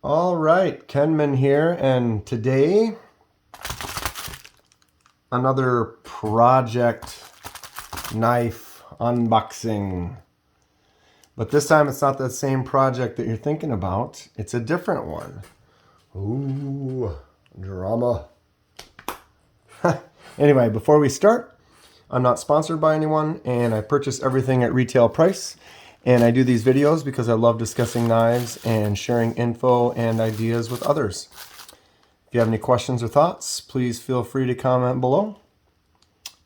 All right, Kenman here, and today another project knife unboxing. But this time it's not the same project that you're thinking about. It's a different one. Ooh, drama. Anyway, before we start, I'm not sponsored by anyone, and I purchase everything at retail price. And I do these videos because I love discussing knives and sharing info and ideas with others. If you have any questions or thoughts, please feel free to comment below.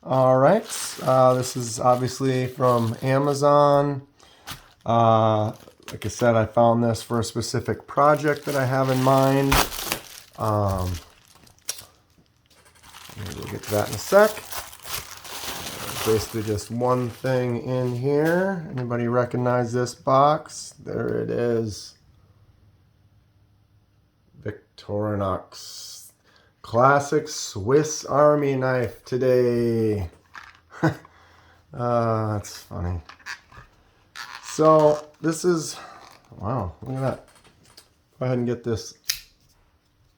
All right, this is obviously from Amazon. Like I said, I found this for a specific project that I have in mind. Maybe we'll get to that in a sec. Basically just one thing in here. Anybody recognize this box? There it is. Victorinox classic Swiss Army knife today. That's funny. So this is, wow, look at that. Go ahead and get this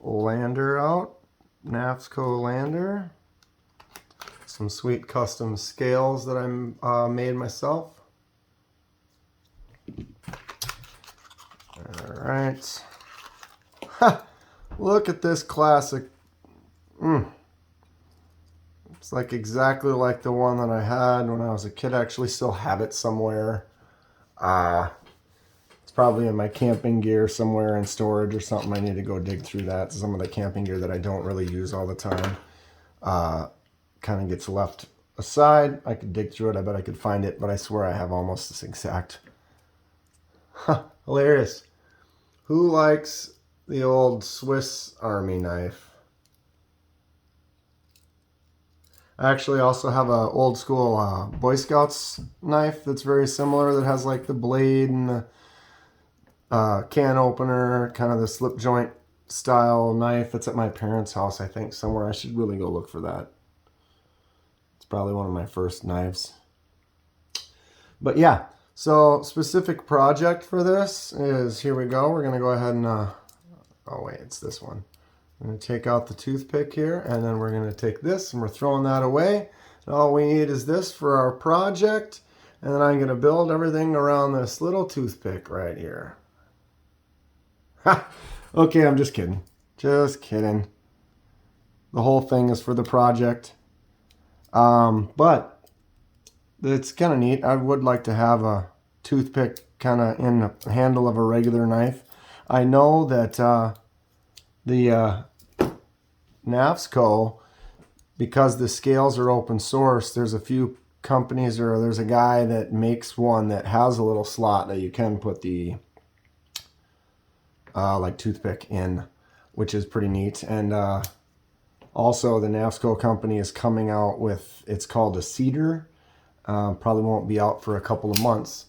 lander out. Knife GAW lander. Some sweet custom scales that I made myself. All right. Look at this classic. It's like exactly like the one that I had when I was a kid. I actually still have it somewhere. It's probably in my camping gear somewhere in storage or something. I need to go dig through that. Some of the camping gear that I don't really use all the time. Kind of gets left aside. I could dig through it. I bet I could find it, but I swear I have almost this exact. Hilarious. Who likes the old Swiss Army knife? I actually also have an old school Boy Scouts knife that's very similar, that has like the blade and the can opener, kind of the slip joint style knife. It's at my parents' house, I think, somewhere. I should really go look for that. Probably one of my first knives. But yeah, so specific project for this is, here we go. We're going to go ahead and, oh wait, it's this one. I'm going to take out the toothpick here, and then we're going to take this and we're throwing that away. And all we need is this for our project. And then I'm going to build everything around this little toothpick right here. Ha! Okay, I'm just kidding. Just kidding. The whole thing is for the project. But it's kind of neat. I would like to have a toothpick kind of in the handle of a regular knife. I know that the Knife GAW, because the scales are open source, there's a few companies, or there's a guy that makes one that has a little slot that you can put the like toothpick in, which is pretty neat. And also, the Knife GAW company is coming out with, it's called a cedar. Probably won't be out for a couple of months,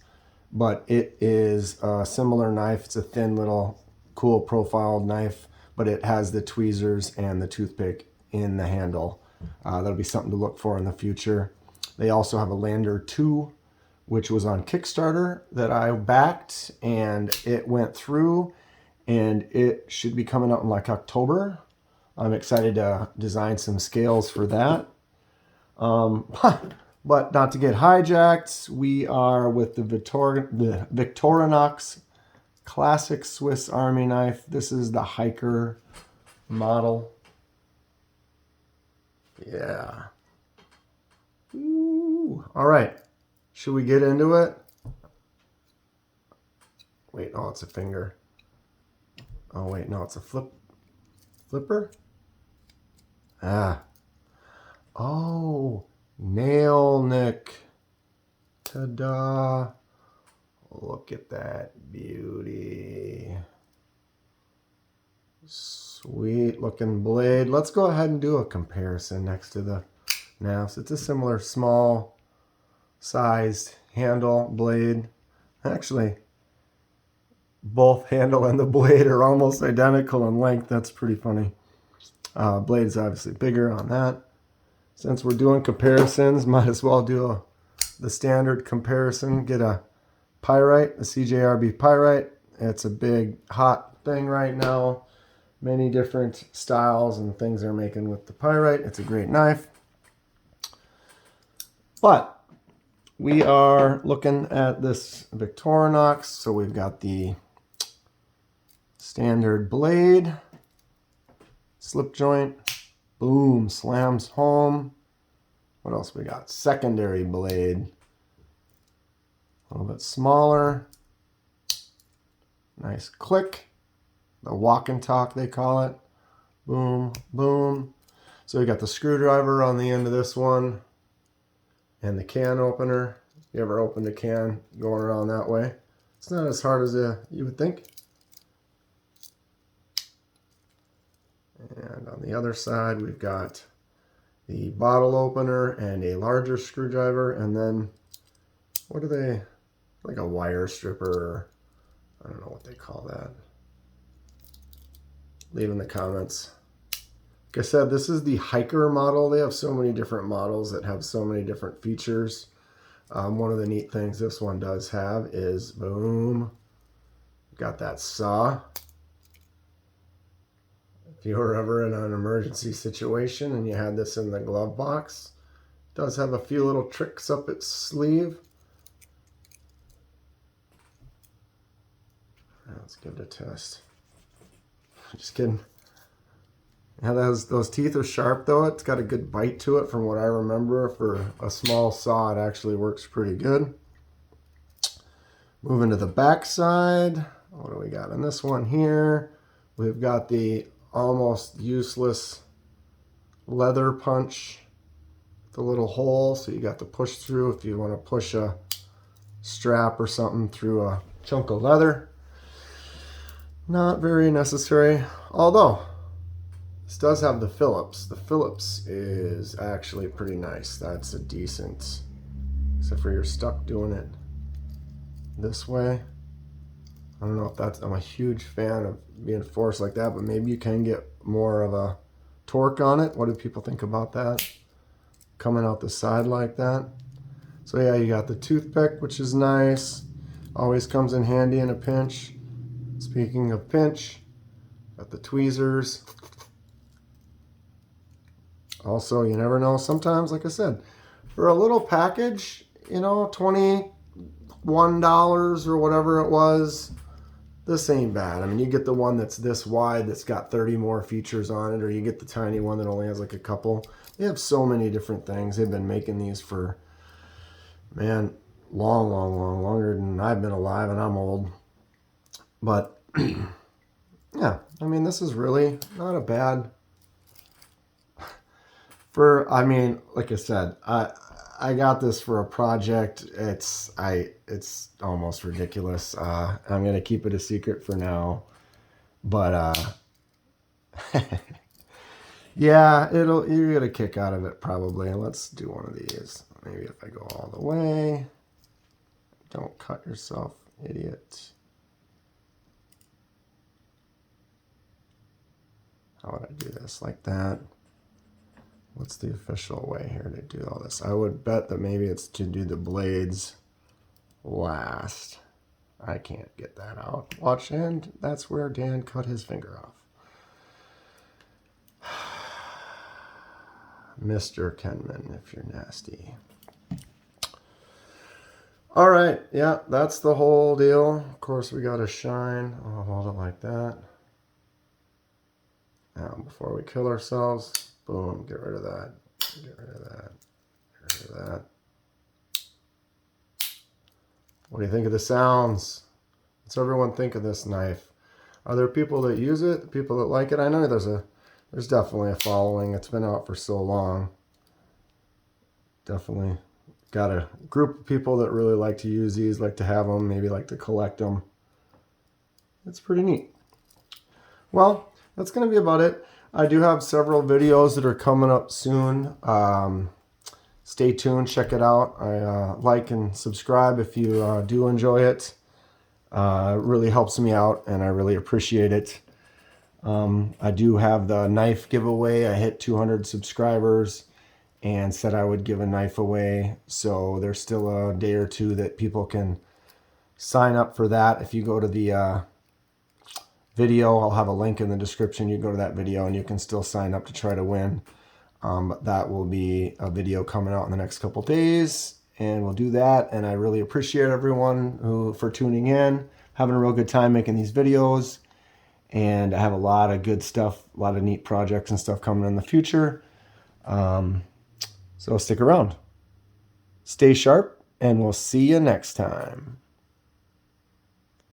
but it is a similar knife. It's a thin little cool profiled knife, but it has the tweezers and the toothpick in the handle. That'll be something to look for in the future. They also have a Lander 2, which was on Kickstarter, that I backed, and it went through, and it should be coming out in like October. I'm excited to design some scales for that. But not to get hijacked, we are with the Victorinox classic Swiss Army knife. This is the hiker model. Yeah. Ooh. All right. Should we get into it? Wait, oh, it's a finger. Oh, wait, no, it's a flipper? Ah. Oh, nail nick. Ta-da. Look at that beauty. Sweet looking blade. Let's go ahead and do a comparison next to the knives. It's a similar small sized handle, blade. Actually, both handle and the blade are almost identical in length. That's pretty funny. Blade is obviously bigger on that. Since we're doing comparisons, might as well do the standard comparison. Get a pyrite, a CJRB pyrite. It's a big, hot thing right now. Many different styles and things they're making with the pyrite. It's a great knife. But we are looking at this Victorinox. So we've got the standard blade, slip joint, boom, slams home. What else we got? Secondary blade, a little bit smaller. Nice click. The walk and talk, they call it. Boom, boom. So we got the screwdriver on the end of this one and the can opener. You ever opened a can going around that way? It's not as hard as you would think. And on the other side, we've got the bottle opener and a larger screwdriver. And then, what are they? Like a wire stripper, or I don't know what they call that. Leave in the comments. Like I said, this is the hiker model. They have so many different models that have so many different features. One of the neat things this one does have is, boom, got that saw. If you were ever in an emergency situation and you had this in the glove box, it does have a few little tricks up its sleeve. Let's give it a test. Just kidding. Yeah, those teeth are sharp though. It's got a good bite to it from what I remember. For a small saw, it actually works pretty good. Moving to the back side. What do we got on this one here? We've got the almost useless leather punch. The little hole, so you got the push through if you want to push a strap or something through a chunk of leather. Not very necessary, although this does have the Phillips. The Phillips is actually pretty nice. That's a decent, except for you're stuck doing it this way. I don't know if that's, I'm a huge fan of being forced like that, but maybe you can get more of a torque on it. What do people think about that? Coming out the side like that. So yeah, you got the toothpick, which is nice. Always comes in handy in a pinch. Speaking of pinch, got the tweezers. Also, you never know, sometimes, like I said, for a little package, you know, $21 or whatever it was, this ain't bad. I mean, you get the one that's this wide that's got 30 more features on it, or you get the tiny one that only has like a couple. They have so many different things. They've been making these for, man, longer than I've been alive, and I'm old. But yeah, I mean, this is really not a bad for, I mean, like I said, I got this for a project. It's almost ridiculous. I'm gonna keep it a secret for now, but yeah, you get a kick out of it probably. Let's do one of these. Maybe if I go all the way. Don't cut yourself, idiot. How would I do this? Like that? What's the official way here to do all this? I would bet that maybe it's to do the blades last. I can't get that out. Watch, and that's where Dan cut his finger off. Mr. Kenman, if you're nasty. All right, yeah, that's the whole deal. Of course, we got to shine. I'll hold it like that. Now, before we kill ourselves, boom, get rid of that. Get rid of that. Get rid of that. What do you think of the sounds? What's everyone think of this knife? Are there people that use it? People that like it? I know there's definitely a following. It's been out for so long. Definitely got a group of people that really like to use these, like to have them, maybe like to collect them. It's pretty neat. Well, that's going to be about it. I do have several videos that are coming up soon. Stay tuned, check it out. Like and subscribe if you do enjoy it. It really helps me out, and I really appreciate it. I do have the knife giveaway. I hit 200 subscribers and said I would give a knife away. So there's still a day or two that people can sign up for that. If you go to the video. I'll have a link in the description. You go to that video and you can still sign up to try to win. But that will be a video coming out in the next couple days, and we'll do that. And I really appreciate everyone for tuning in, having a real good time making these videos. And I have a lot of good stuff, a lot of neat projects and stuff coming in the future. So stick around. Stay sharp, and we'll see you next time.